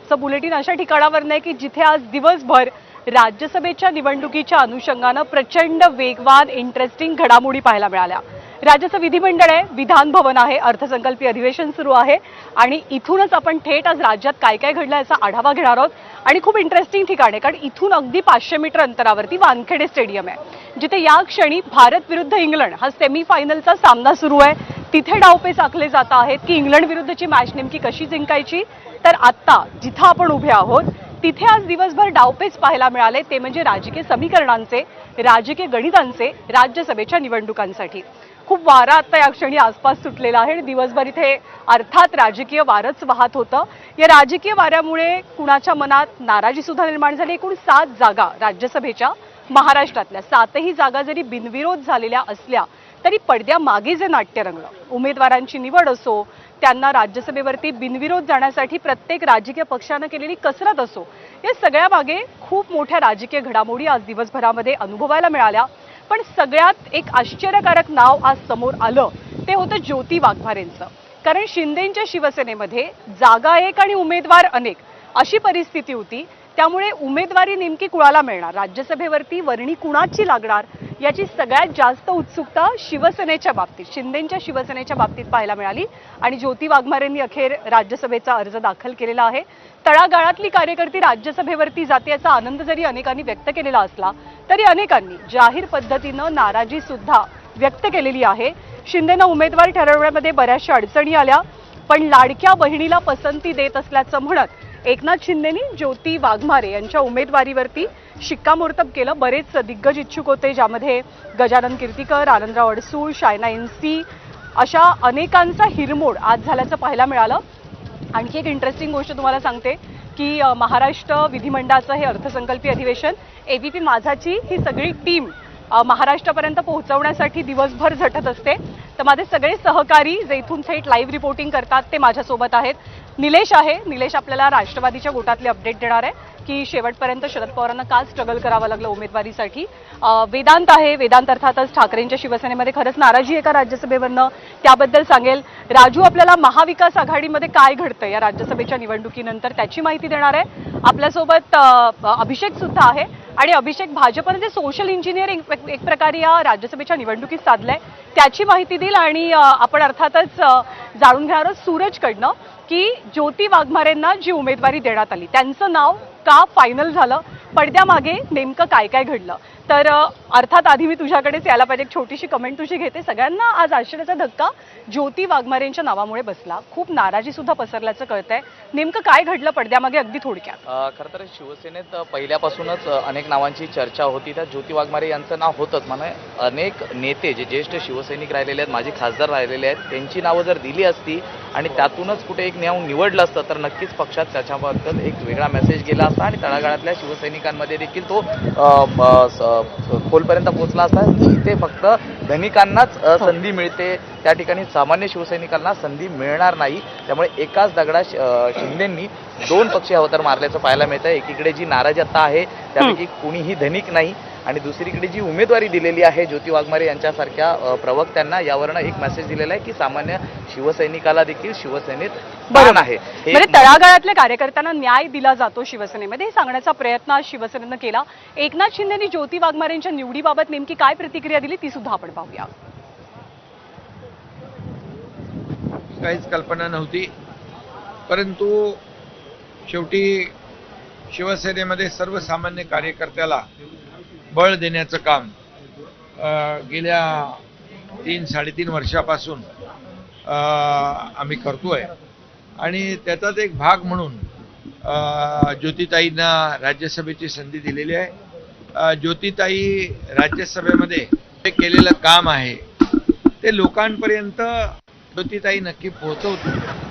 आजचं बुलेटिन अशा ठिकाणावर आहे की जिथे आज दिवसभर राज्यसभेच्या निवडणुकीच्या अनुषंगाने प्रचंड वेगवान इंटरेस्टिंग घडामोडी पाहायला मिळाल्या। राज्याचं विधिमंडळ आहे, विधान भवन आहे, अर्थसंकल्पीय अधिवेशन सुरू आहे आणि इथूनच आपण थेट आज राज्यात काय काय घडलं याचा आढावा घेणार आहोत। आणि खूप इंटरेस्टिंग ठिकाण आहे कारण इथून अगदी 500 मीटर अंतरावरती वानखेडे स्टेडियम आहे, जिथे या क्षणी भारत विरुद्ध इंग्लंड हा सेमीफायनलचा सामना सुरू आहे। तिथे डावपेच आखले जात आहेत की इंग्लंड विरुद्धची मॅच नेमकी कशी जिंकायची। तर आता जिथे आपण उभे आहोत तिथे आज दिवसभर डावपेच पाहायला मिळाले, ते म्हणजे राजकीय समीकरणांचे, राजकीय गणितांचे राज्यसभेच्या निवडणुकांसाठी। खूप वारा आता या क्षणी आसपास सुटलेला आहे आणि दिवसभर इथे अर्थात राजकीय वारच वाहत होतं। या राजकीय वाऱ्यामुळे कुणाच्या मनात नाराजी सुद्धा निर्माण झाली। एकूण 7 जागा राज्यसभेच्या महाराष्ट्रातल्या 7ही जागा जरी बिनविरोध झालेल्या असल्या तरी पडद्यामागे जे नाट्य रंगलं, उमेदवारांची निवड असो, त्यांना राज्यसभेवरती बिनविरोध जाण्यासाठी प्रत्येक राजकीय पक्षाने केलेली कसरत असो, या सगळ्यामागे खूप मोठ्या राजकीय घडामोडी आज दिवसभरामध्ये अनुभवायला मिळाल्या। पण सगळ्यात एक आश्चर्यकारक नाव आज समोर आलं ते होतं ज्योती वाघमारेंचं। कारण शिंदेंच्या शिवसेनेमध्ये जागा एक आणि उमेदवार अनेक अशी परिस्थिती होती, त्यामुळे उमेदवारी नेमकी कुणाला मिळणार, राज्यसभेवरती वर्णी कुणाची लागणार याची सगळ्यात जास्त उत्सुकता शिवसेनेच्या बाबतीत, शिंदेंच्या शिवसेनेच्या बाबतीत पाहायला मिळाली आणि ज्योती वाघमारेंनी अखेर राज्यसभेचा अर्ज दाखल केलेला आहे। तळागाळातली कार्यकर्ती राज्यसभेवरती जाते याचा आनंद जरी अनेकांनी व्यक्त केलेला असला तरी अनेकांनी जाहीर पद्धतीनं नाराजी सुद्धा व्यक्त केलेली आहे। शिंदेंना उमेदवार ठरवण्यामध्ये बऱ्याचशा अडचणी आल्या, पण लाडक्या बहिणीला पसंती देत असल्याचं म्हणत एकनाथ शिंदेंनी ज्योती वाघमारे यांच्या उमेदवारीवरती शिक्कामोर्तब केलं। बरेच दिग्गज इच्छुक होते, ज्यामध्ये गजानन कीर्तीकर, आनंदराव अडसूळ, शायना एनसी अशा अनेकांचा हिरमोड आज झाल्याचं पाहायला मिळालं। आणखी एक इंटरेस्टिंग गोष्ट तुम्हाला सांगते की महाराष्ट्र विधिमंडळाचं हे अर्थसंकल्पीय अधिवेशन एबीपी माझाची ही सगळी टीम महाराष्ट्रापर्यंत पोहोचवण्यासाठी दिवसभर झटत असते। तर माझे सगळे सहकारी जे इथून थेट लाईव्ह रिपोर्टिंग करतात ते माझ्यासोबत आहेत। निलेश आहे, निलेश आपल्याला राष्ट्रवादीच्या गोटातले अपडेट देणार आहे की शेवटपर्यंत शरद पवारांना का स्ट्रगल करावं लागलं उमेदवारीसाठी। वेदांत आहे, वेदांत अर्थातच ठाकरेंच्या शिवसेनेमध्ये खरंच नाराजी आहे का राज्यसभेवरनं, त्याबद्दल सांगेल। राजू आपल्याला महाविकास आघाडीमध्ये काय घडतं या राज्यसभेच्या निवडणुकीनंतर त्याची माहिती देणार आहे। आपल्यासोबत अभिषेक सुद्धा आहे आणि अभिषेक भाजपने जे सोशल इंजिनिअरिंग एक प्रकारे या राज्यसभेच्या निवडणुकीत साधलंय त्याची माहिती देईल। आणि आपण अर्थातच जाणून घेणार आहोत सूरजकडनं की ज्योती वाघमारेंना जी उमेदवारी देण्यात आली त्यांचं नाव का फायनल झालं, पडद्यामागे नेमकं काय काय घडलं। तर अर्थात आधी मी तुझ्याकडेच यायला पाहिजे, एक छोटीशी कमेंट तुझी घेते। सगळ्यांना आज आश्चर्याचा धक्का ज्योती वाघमारेंच्या नावामुळे बसला, खूप नाराजी सुद्धा पसरल्याचं कळतंय, नेमकं काय घडलं पडद्यामागे अगदी थोडक्यात। खरं तर शिवसेनेत पहिल्यापासूनच अनेक नावांची चर्चा होती, त्यात ज्योती वाघमारे यांचं नाव होतंच। म्हणजे अनेक नेते जे ज्येष्ठ शिवसैनिक राहिलेले आहेत, माजी खासदार राहिलेले आहेत, त्यांची नावं जर दिली असती आणि त्यातूनच कुठे एक नाव निवडलं असतं तर नक्कीच पक्षात त्याच्याबद्दल एक वेगळा मेसेज गेला असता आणि तळागाळातल्या शिवसैनिकांमध्ये देखील तो खोलपर्यंत पोहोचला असता की इथे फक्त धनिकांनाच संधी मिळते, त्या ठिकाणी सामान्य शिवसैनिकांना संधी मिळणार नाही। त्यामुळे एकाच दगडा शिंदेंनी 2 पक्षी अवतार मारल्याचं पाहायला मिळतं। एकीकडे जी नाराजी आता आहे त्यापैकी कुणीही धनिक नाही आणि दुसरीकडे जी उमेदवारी दिलेली आहे ज्योती वाघमारे यांच्यासारख्या प्रवक्त्यांना, यावरनं एक मेसेज दिलेला आहे की सामान्य शिवसैनिकाला देखील शिवसेनेत स्थान आहे। म्हणजे तळागाळातल्या कार्यकर्त्यांना न्याय दिला जातो शिवसेनेमध्ये, हे सांगण्याचा प्रयत्न आज शिवसेनेनं केला। एकनाथ शिंदेंनी ज्योती वाघमारेंच्या निवडीबाबत नेमकी काय प्रतिक्रिया दिली ती सुद्धा आपण पाहूया। काहीच कल्पना नव्हती, परंतु शेवटी शिवसेनेमध्ये सर्वसामान्य कार्यकर्त्याला बळ देण्याचं काम गेल्या 3-3.5 वर्षापासून आम्ही करतोय आणि त्याचाच एक भाग म्हणून ज्योतिताईंना राज्यसभेची संधी दिलेली आहे। ज्योतिताई राज्यसभेमध्ये जे केलेलं काम आहे ते लोकांपर्यंत ज्योतिताई नक्की पोहोचवतील।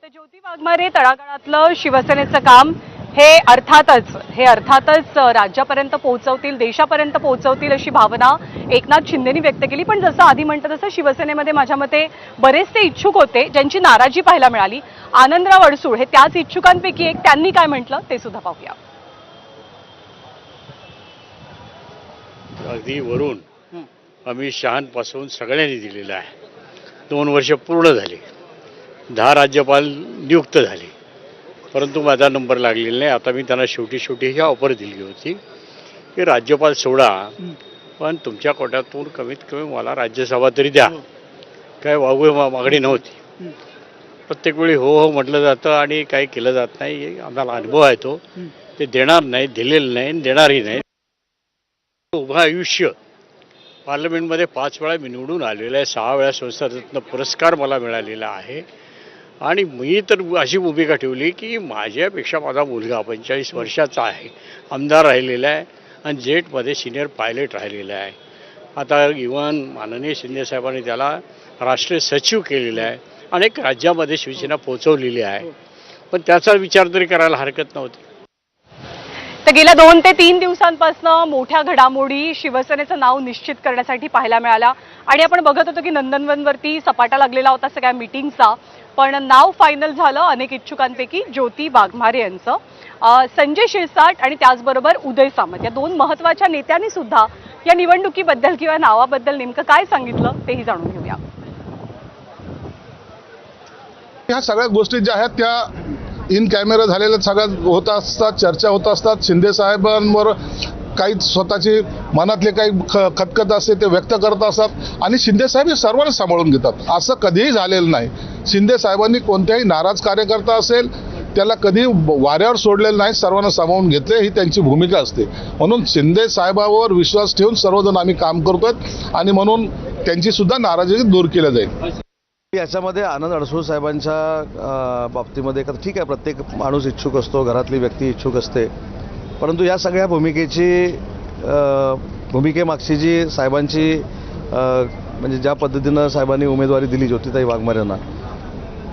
ज्योती वाघमारे तळागाळातलं शिवसेनेचं काम हे अर्थातच राज्यापर्यंत पोहोचवतील, देशापर्यंत पोहोचवतील अशी भावना एकनाथ शिंदेनी व्यक्त केली. पण जसं आधी म्हणतात तसं शिवसेनेमध्ये माझ्या मते बरेचसे इच्छुक होते ज्यांची नाराजी पाहायला मिळाली. आनंदराव अडसूळ हे त्याच इच्छुकांपैकी एक. त्यांनी काय म्हटलं ते सुद्धा पाहूया. अगदी वरून अमित शहांपासून सगळ्यांनी दिलेलं आहे. 2 वर्ष पूर्ण झाली, 10 राज्यपाल नियुक्त झाले, परंतु माझा नंबर लागलेला नाही. आता मी त्यांना शेवटी ही ऑफर दिली होती की राज्यपाल सोडा, पण तुमच्या कोट्यातून कमीत कमी मला राज्यसभा तरी द्या. काय मागणी नव्हती. प्रत्येक वेळी हो हो म्हटलं जातं आणि काही केलं जात नाही. आम्हाला अनुभव आहे तो. ते देणार नाही, दिलेलं नाही, देणारही नाही. उभं आयुष्य पार्लमेंटमध्ये 5 वेळा मी निवडून आलेला आहे, 6 वेळा संसदरत्न पुरस्कार मला मिळालेला आहे. आणि मी तर अशी भूमिका ठेवली की माझ्यापेक्षा माझा मुलगा 45 वर्षाचा आहे, आमदार राहिलेला आहे आणि जेटमध्ये सिनियर पायलट राहिलेला आहे. आता इव्हन माननीय शिंदेसाहेबांनी त्याला राष्ट्रीय सचिव केलेला आहे. अनेक राज्यामध्ये शिवसेना पोहोचवलेली आहे, पण त्याचा विचार तरी करायला हरकत नव्हती. तर गेल्या 2 ते 3 दिवसांपासून मोठ्या घडामोडी शिवसेनेचं नाव निश्चित करण्यासाठी पाहायला मिळाल्या. आणि आपण बघत होतो की नंदनवनवरती सपाटा लागलेला होता सगळ्या मीटिंगचा, पण नाव फायनल झालं अनेक इच्छुकांपैकी ज्योती वाघमारे यांचं. संजय शिरसाट आणि त्याचबरोबर उदय सामंत या 2 महत्त्वाच्या नेत्यांनी सुद्धा या निवडणुकीबद्दल किंवा नावाबद्दल नेमकं काय सांगितलं तेही जाणून घेऊया. ह्या सगळ्या गोष्टी ज्या आहेत त्या इन कॅमेरा झालेल्या सगळ्या होत असतात, चर्चा होत असतात. शिंदे साहेबांवर काही स्वतःची मनातले काही खतखत असते ते व्यक्त करत असतात आणि शिंदे साहेब हे सर्वांना सांभाळून घेतात. असं कधीही झालेलं नाही. शिंदे साहेबांनी कोणत्याही नाराज कार्यकर्ता असेल त्याला कधी वाऱ्यावर सोडलेलं नाही, सर्वांना सामावून घेतले, ही त्यांची भूमिका असते. म्हणून शिंदे साहेबांवर विश्वास ठेवून सर्वजण आम्ही काम करतोय आणि म्हणून त्यांची सुद्धा नाराजी दूर केली जाईल. याच्यामध्ये आनंद अडसूळ साहेबांच्या बाबतीमध्ये ठीक आहे, प्रत्येक माणूस इच्छुक असतो, घरातली व्यक्ती इच्छुक असते, परंतु या सगळ्या भूमिकेमागची जी साहेबांची म्हणजे ज्या पद्धतीनं साहेबांनी उमेदवारी दिली ज्योतिताई वाघमारेंना,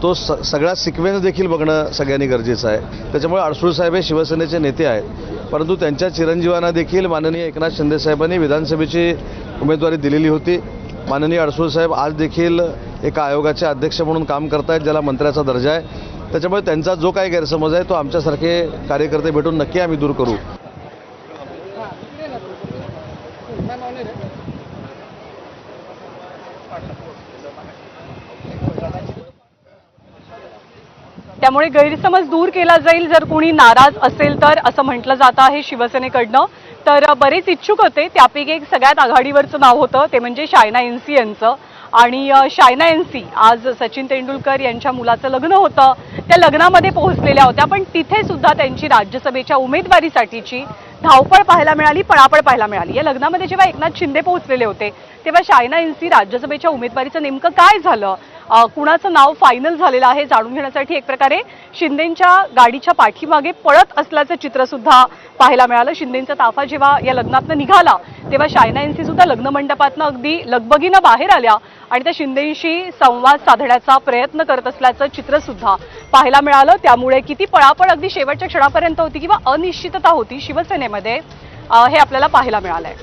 तो सगळा सिक्वेन्स देखील बघणं सगळ्यांनी गरजेचं आहे. त्याच्यामुळे अडसूळ साहेब हे शिवसेनेचे नेते आहेत, परंतु त्यांच्या चिरंजीवांना देखील माननीय एकनाथ शिंदे साहेबांनी विधानसभेची उमेदवारी दिलेली होती. माननीय अडसूळ साहेब आज देखील एका आयोगाचे अध्यक्ष म्हणून काम करतायत, ज्याला मंत्र्याचा दर्जा आहे. त्याच्यामुळे त्यांचा जो काही गैरसमज आहे तो आमच्यासारखे कार्यकर्ते भेटून नक्की आम्ही दूर करू. त्यामुळे गैरसमज दूर केला जाईल जर कोणी नाराज असेल तर, असं म्हटलं जातं आहे शिवसेनेकडनं. तर बरेच इच्छुक होते, त्यापैकी एक सगळ्यात आघाडीवरचं नाव होतं ते म्हणजे शायना एनसी यांचं. आणि शायना एनसी आज सचिन तेंडुलकर यांच्या मुलाचं लग्न होतं, त्या लग्नामध्ये पोहोचलेल्या होत्या. पण तिथे सुद्धा त्यांची राज्यसभेच्या उमेदवारीसाठीची धावपळ पाहायला मिळाली, पळापळ पाहायला मिळाली. या लग्नामध्ये जेव्हा एकनाथ शिंदे पोहोचलेले होते तेव्हा शायना एनसी राज्यसभेच्या उमेदवारीचं नेमकं काय झालं, कुणाचं नाव फायनल झालेलं आहे जाणून घेण्यासाठी एक प्रकारे शिंदेंच्या गाडीच्या पाठीमागे पळत असल्याचं चित्र सुद्धा पाहायला मिळालं. शिंदेंचा ताफा जेव्हा या लग्नातनं निघाला तेव्हा शायना एनसी सुद्धा लग्न मंडपातनं अगदी लगबगीनं बाहेर आल्या आणि त्या शिंदेंशी संवाद साधण्याचा प्रयत्न करत असल्याचं चित्र सुद्धा पाहायला मिळालं. त्यामुळे किती पळापळ अगदी शेवटच्या क्षणापर्यंत होती किंवा अनिश्चितता होती शिवसेनेमध्ये हे आपल्याला पाहायला मिळालंय.